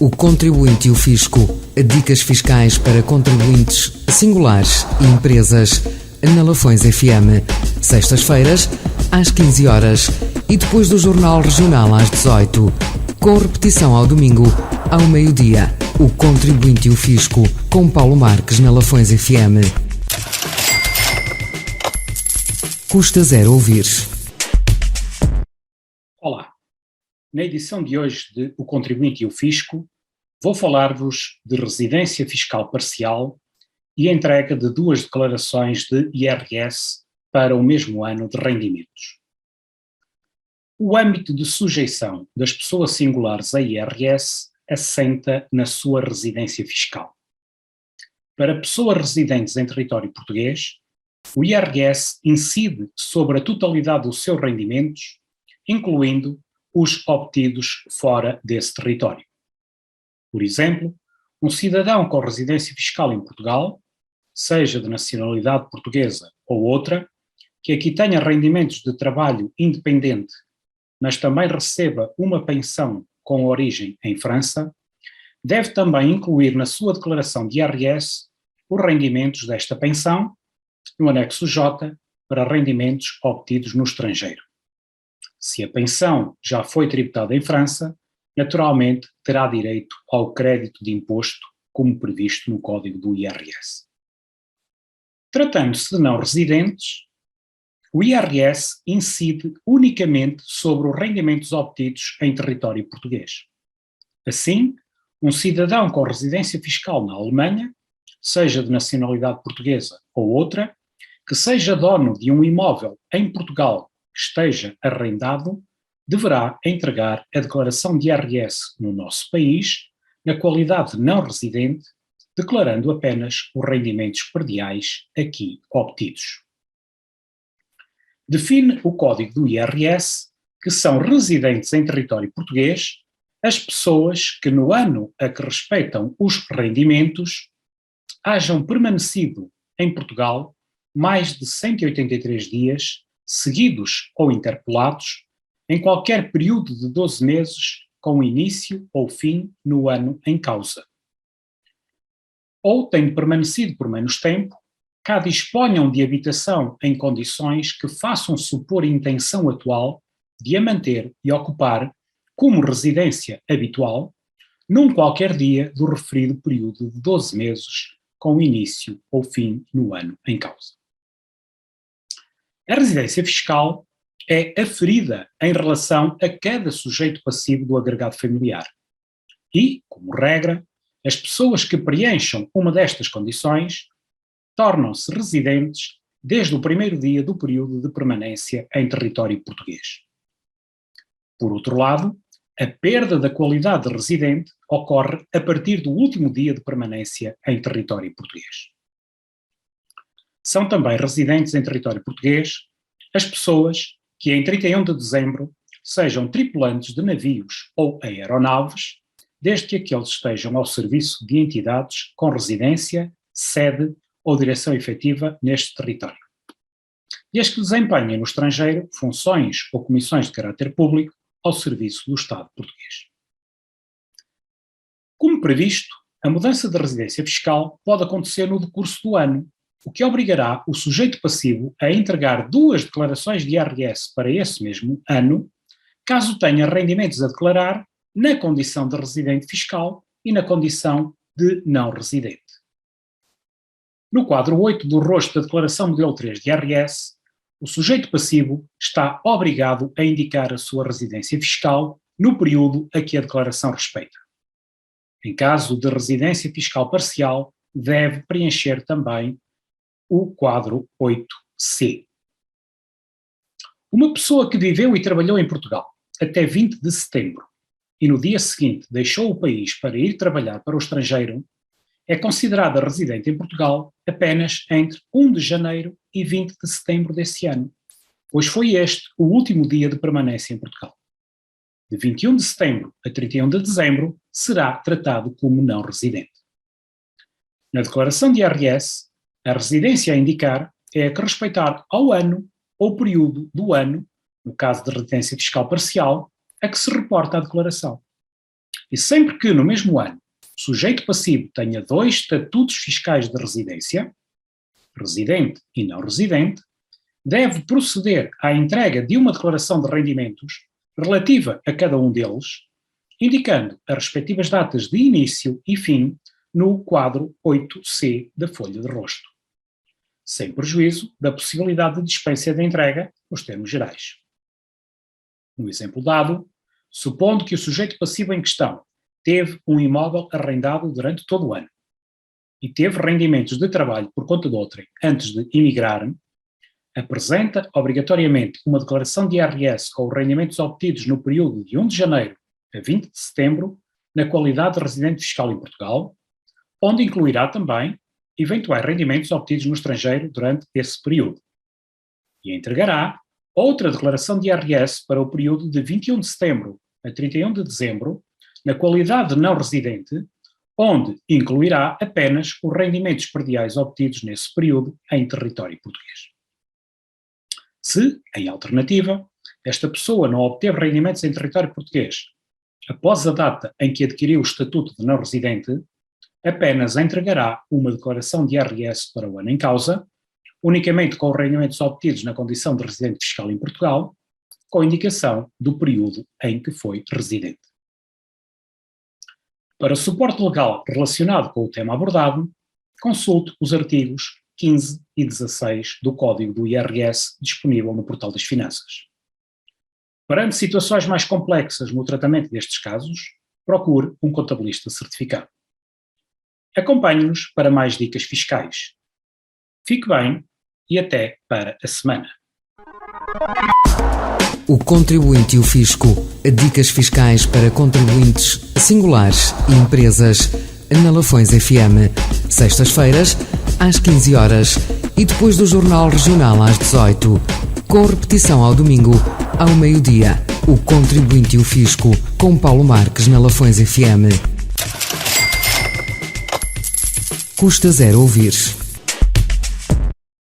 O Contribuinte e o Fisco. Dicas fiscais para contribuintes singulares e empresas. Na Lafões FM. Sextas-feiras, às 15 horas e depois do Jornal Regional às 18. Com repetição ao domingo, ao meio-dia. O Contribuinte e o Fisco. Com Paulo Marques na Lafões FM. Custa zero ouvir. Olá, na edição de hoje de O Contribuinte e o Fisco, vou falar-vos de residência fiscal parcial e entrega de 2 declarações de IRS para o mesmo ano de rendimentos. O âmbito de sujeição das pessoas singulares a IRS assenta na sua residência fiscal. Para pessoas residentes em território português, o IRS incide sobre a totalidade dos seus rendimentos, incluindo os obtidos fora desse território. Por exemplo, um cidadão com residência fiscal em Portugal, seja de nacionalidade portuguesa ou outra, que aqui tenha rendimentos de trabalho independente, mas também receba uma pensão com origem em França, deve também incluir na sua declaração de IRS os rendimentos desta pensão, no anexo J, para rendimentos obtidos no estrangeiro. Se a pensão já foi tributada em França, naturalmente terá direito ao crédito de imposto, como previsto no Código do IRS. Tratando-se de não residentes, o IRS incide unicamente sobre os rendimentos obtidos em território português. Assim, um cidadão com residência fiscal na Alemanha, seja de nacionalidade portuguesa ou outra, que seja dono de um imóvel em Portugal que esteja arrendado, deverá entregar a declaração de IRS no nosso país, na qualidade de não residente, declarando apenas os rendimentos perdiais aqui obtidos. Define o Código do IRS que são residentes em território português as pessoas que no ano a que respeitam os rendimentos hajam permanecido em Portugal mais de 183 dias, seguidos ou interpelados, em qualquer período de 12 meses, com início ou fim no ano em causa. Ou têm permanecido por menos tempo, cá disponham de habitação em condições que façam supor intenção atual de a manter e ocupar como residência habitual, num qualquer dia do referido período de 12 meses, com início ou fim no ano em causa. A residência fiscal é aferida em relação a cada sujeito passivo do agregado familiar. E, como regra, as pessoas que preencham uma destas condições tornam-se residentes desde o primeiro dia do período de permanência em território português. Por outro lado, a perda da qualidade de residente ocorre a partir do último dia de permanência em território português. São também residentes em território português as pessoas que em 31 de dezembro sejam tripulantes de navios ou aeronaves, desde que aqueles estejam ao serviço de entidades com residência, sede ou direção efetiva neste território. E as que desempenhem no estrangeiro funções ou comissões de caráter público ao serviço do Estado português. Como previsto, a mudança de residência fiscal pode acontecer no decurso do ano, o que obrigará o sujeito passivo a entregar 2 declarações de IRS para esse mesmo ano, caso tenha rendimentos a declarar na condição de residente fiscal e na condição de não residente. No quadro 8 do rosto da declaração modelo 3 de IRS, o sujeito passivo está obrigado a indicar a sua residência fiscal no período a que a declaração respeita. Em caso de residência fiscal parcial, deve preencher também o quadro 8C. Uma pessoa que viveu e trabalhou em Portugal até 20 de setembro e no dia seguinte deixou o país para ir trabalhar para o estrangeiro, é considerada residente em Portugal apenas entre 1 de janeiro e 20 de setembro desse ano, pois foi este o último dia de permanência em Portugal. De 21 de setembro a 31 de dezembro será tratado como não residente. Na declaração de IRS, a residência a indicar é a que respeitar ao ano ou período do ano, no caso de residência fiscal parcial, a que se reporta a declaração. E sempre que no mesmo ano o sujeito passivo tenha 2 estatutos fiscais de residência, residente e não residente, deve proceder à entrega de uma declaração de rendimentos relativa a cada um deles, indicando as respectivas datas de início e fim no quadro 8C da folha de rosto, sem prejuízo da possibilidade de dispensa de entrega nos termos gerais. No exemplo dado, supondo que o sujeito passivo em questão teve um imóvel arrendado durante todo o ano e teve rendimentos de trabalho por conta de outrem antes de emigrar, apresenta obrigatoriamente uma declaração de IRS com os rendimentos obtidos no período de 1 de janeiro a 20 de setembro, na qualidade de residente fiscal em Portugal, onde incluirá também eventuais rendimentos obtidos no estrangeiro durante esse período. E entregará outra declaração de IRS para o período de 21 de setembro a 31 de dezembro, na qualidade de não residente, onde incluirá apenas os rendimentos perdiais obtidos nesse período em território português. Se, em alternativa, esta pessoa não obteve rendimentos em território português após a data em que adquiriu o estatuto de não residente, apenas entregará uma declaração de IRS para o ano em causa, unicamente com os rendimentos obtidos na condição de residente fiscal em Portugal, com indicação do período em que foi residente. Para suporte legal relacionado com o tema abordado, consulte os artigos 15 e 16 do Código do IRS disponível no Portal das Finanças. Perante situações mais complexas no tratamento destes casos, procure um contabilista certificado. Acompanhe-nos para mais dicas fiscais. Fique bem e até para a semana. O Contribuinte e o Fisco. Dicas fiscais para contribuintes singulares e empresas na Lafões FM. Sextas-feiras, às 15 horas e depois do Jornal Regional às 18. Com repetição ao domingo, ao meio-dia. O Contribuinte e o Fisco, com Paulo Marques na Lafões FM. Custa zero ouvir.